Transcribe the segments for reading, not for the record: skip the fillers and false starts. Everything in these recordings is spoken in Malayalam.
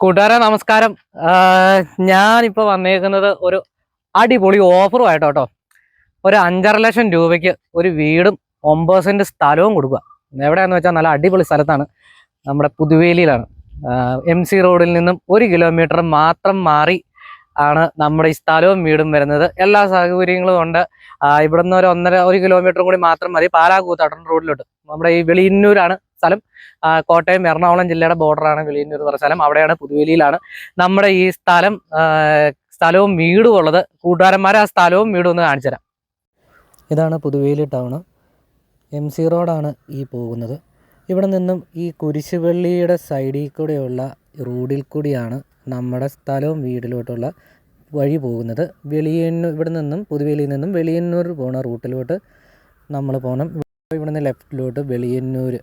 കൂട്ടുകാരെ നമസ്കാരം. ഞാനിപ്പോൾ വന്നേക്കുന്നത് ഒരു അടിപൊളി ഓഫറുമായിട്ടോ കേട്ടോ. ഒരു 5.5 ലക്ഷം രൂപയ്ക്ക് ഒരു വീടും 9 സെന്റ് സ്ഥലവും കൊടുക്കുക. എവിടെയാണെന്ന് വെച്ചാൽ നല്ല അടിപൊളി സ്ഥലത്താണ്, നമ്മുടെ പുതുവേലിയിലാണ്. MC റോഡിൽ നിന്നും 1 കിലോമീറ്റർ മാത്രം മാറി ആണ് നമ്മുടെ ഈ സ്ഥലവും വീടും വരുന്നത്. എല്ലാ സൗകര്യങ്ങളും ഉണ്ട്. ഇവിടുന്ന് ഒരു 1 കിലോമീറ്റർ കൂടി മാത്രം മതി പാലാകൂത്താട്ടൻ റോഡിലോട്ട്. നമ്മുടെ ഈ വെളിയന്നൂരാണ് സ്ഥലം. കോട്ടയം എറണാകുളം ജില്ലയുടെ ബോർഡറാണ് വെളിയന്നൂർ പറഞ്ഞ സ്ഥലം. അവിടെയാണ്, പുതുവേലിയിലാണ് നമ്മുടെ ഈ സ്ഥലവും വീടും ഉള്ളത്. കൂട്ടുകാരന്മാരെ ആ സ്ഥലവും വീടും ഒന്ന് കാണിച്ചു തരാം. ഇതാണ് പുതുവേലി ടൗണ്. MC റോഡാണ് ഈ പോകുന്നത്. ഇവിടെ നിന്നും ഈ കുരിശുപള്ളിയുടെ സൈഡിൽ കൂടെയുള്ള റോഡിൽ കൂടിയാണ് നമ്മുടെ സ്ഥലവും വീടിലോട്ടുള്ള വഴി പോകുന്നത്. ഇവിടെ നിന്നും പുതുവേലിയിൽ നിന്നും വെളിയന്നൂർ പോകുന്ന റൂട്ടിലോട്ട് നമ്മൾ പോകണം. ഇവിടുന്ന് ലെഫ്റ്റിലോട്ട് വെളിയന്നൂർ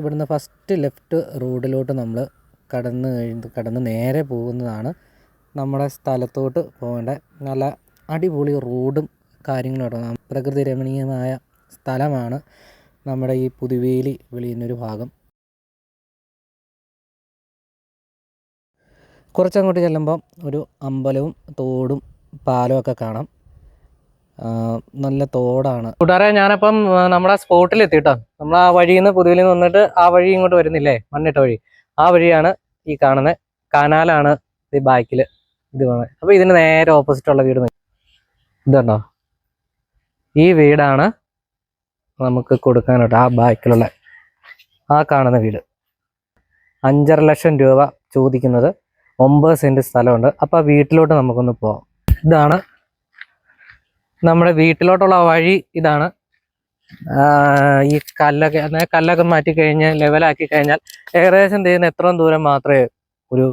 ഇവിടുന്ന് ഫസ്റ്റ് ലെഫ്റ്റ് റോഡിലോട്ട് നമ്മൾ കടന്ന് നേരെ പോകുന്നതാണ് നമ്മുടെ സ്ഥലത്തോട്ട് പോകേണ്ട. നല്ല അടിപൊളി റോഡും കാര്യങ്ങളും പ്രകൃതി രമണീയമായ സ്ഥലമാണ് നമ്മുടെ ഈ പുതുവേലി വെളിയന്നൂർ ഭാഗം. കുറച്ചങ്ങോട്ട് ചെല്ലുമ്പം ഒരു അമ്പലവും തോടും പാലവും ഒക്കെ കാണാം. നല്ല തോടാണ്. കൂട്ടുകാരെ, ഞാനപ്പം നമ്മുടെ സ്പോട്ടിൽ എത്തിയിട്ടോ. നമ്മൾ ആ വഴിയിൽ നിന്ന് പുതുവേലിയിൽ നിന്ന് വന്നിട്ട് ആ വഴി ഇങ്ങോട്ട് വരുന്നില്ലേ, മണ്ണിട്ട വഴി, ആ വഴിയാണ് ഈ കാണുന്നത്. കനാലാണ് ഈ ബാക്കിൽ ഇത് കാണുന്നത്. അപ്പോൾ ഇതിന് നേരെ ഓപ്പോസിറ്റുള്ള വീട് ഇതുണ്ടോ, ഈ വീടാണ് നമുക്ക് കൊടുക്കാനായിട്ട്. ആ ബാക്കിലുള്ള ആ കാണുന്ന വീട് 5.5 ലക്ഷം രൂപ ചോദിക്കുന്നത്. 9 സെന്റ് സ്ഥലമുണ്ട്. അപ്പോൾ ആ വീട്ടിലോട്ട് നമുക്കൊന്ന് പോവാം. ഇതാണ് നമ്മുടെ വീട്ടിലോട്ടുള്ള വഴി. ഇതാണ് ഈ കല്ലൊക്കെ മാറ്റി കഴിഞ്ഞ് ലെവലാക്കി കഴിഞ്ഞാൽ ഏകദേശം ചെയ്യുന്ന എത്രയും ദൂരം മാത്രമേ ഒരു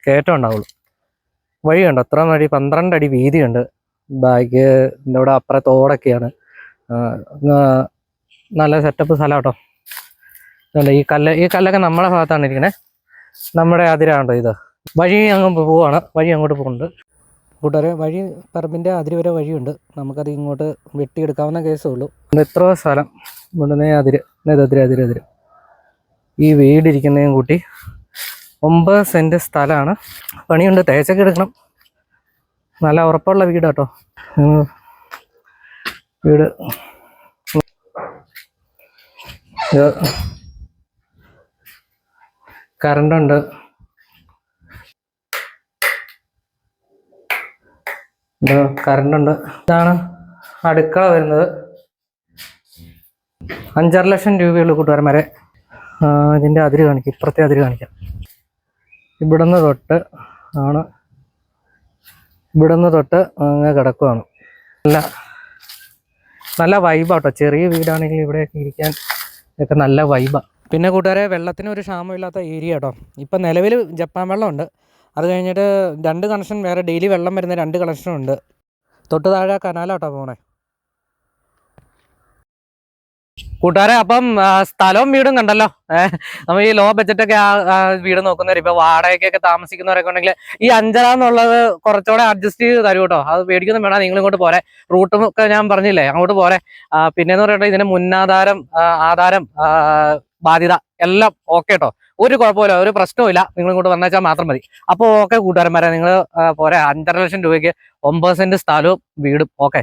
കയറ്റം ഉണ്ടാവുള്ളൂ. വഴിയുണ്ട്, അത്ര വഴി 12 അടി വീതിയുണ്ട്. ബാക്ക് ഇവിടെ അപ്പുറം തോടൊക്കെയാണ്. നല്ല സെറ്റപ്പ് സ്ഥലം കേട്ടോ. ഈ കല്ലൊക്കെ നമ്മുടെ ഭാഗത്താണ് ഇരിക്കണേ. നമ്മുടെ അതിരാണ്ടോ ഇത്. വഴി അങ്ങ് പോവാണ്, വഴി അങ്ങോട്ട് പോകുന്നുണ്ട്. കൂട്ടുകാരെ, വഴി പറമ്പിൻ്റെ അതിര് വരെ വഴിയുണ്ട്. നമുക്കത് ഇങ്ങോട്ട് വെട്ടിയെടുക്കാവുന്ന കേസേ ഉള്ളൂ. എത്ര സ്ഥലം ഇവിടുന്ന് അതിര് ഈ വീടിരിക്കുന്നതും കൂട്ടി 9 സെന്റ് സ്ഥലമാണ്. പണിയുണ്ട്, തേച്ചൊക്കെ എടുക്കണം. നല്ല ഉറപ്പുള്ള വീട് കേട്ടോ. വീട് കറണ്ടുണ്ട്. ഇതാണ് അടുക്കള വരുന്നത്. 5.5 ലക്ഷം രൂപയുള്ളൂ കൂട്ടുകാരന്മാരെ. ഇതിൻ്റെ അതിര് കാണിക്കാം, ഇപ്പുറത്തെ അതിര് കാണിക്കാം. ഇവിടുന്ന് തൊട്ട് അങ്ങ് കിടക്കുവാണ്. നല്ല വൈബാട്ടോ. ചെറിയ വീടാണെങ്കിൽ ഇവിടെ ഇരിക്കാൻ ഒക്കെ നല്ല വൈബാണ്. പിന്നെ കൂട്ടുകാരെ, വെള്ളത്തിന് ഒരു ക്ഷാമമില്ലാത്ത ഏരിയ കേട്ടോ. ഇപ്പം നിലവിൽ ജപ്പാൻ വെള്ളമുണ്ട്. അത് കഴിഞ്ഞിട്ട് 2 കണക്ഷൻ വേറെ ഡെയിലി വെള്ളം വരുന്ന 2 കണക്ഷനുണ്ട്. തൊട്ട് താഴെ കനാലോട്ടോ പോണേ. കൂട്ടുകാരെ, അപ്പം സ്ഥലവും വീടും കണ്ടല്ലോ. നമ്മൾ ഈ ലോ ബഡ്ജറ്റൊക്കെ വീട് നോക്കുന്നവർ, ഇപ്പൊ വാടകയ്ക്കൊക്കെ താമസിക്കുന്നവരൊക്കെ ഉണ്ടെങ്കിൽ ഈ 5.5 എന്നുള്ളത് കുറച്ചുകൂടെ അഡ്ജസ്റ്റ് ചെയ്ത് തരും കേട്ടോ. അത് പേടിക്കൊന്നും വേണം. നിങ്ങൾ ഇങ്ങോട്ട് പോരെ. റൂട്ടും ഒക്കെ ഞാൻ പറഞ്ഞില്ലേ, അങ്ങോട്ട് പോരെ. പിന്നെന്ന് പറയുന്നത് ഇതിന് മുന്നാധാരം, ആധാരം, ബാധ്യത എല്ലാം ഓക്കെ കേട്ടോ. ഒരു കുഴപ്പമില്ല, ഒരു പ്രശ്നവും. നിങ്ങൾ ഇങ്ങോട്ട് വന്നേച്ചാൽ മാത്രം മതി. അപ്പോൾ ഓക്കെ കൂട്ടുകാരന്മാരെ, നിങ്ങൾ പോരെ. 5.5 ലക്ഷം രൂപയ്ക്ക് 9 സെന്റ് സ്ഥലവും വീടും. ഓക്കെ.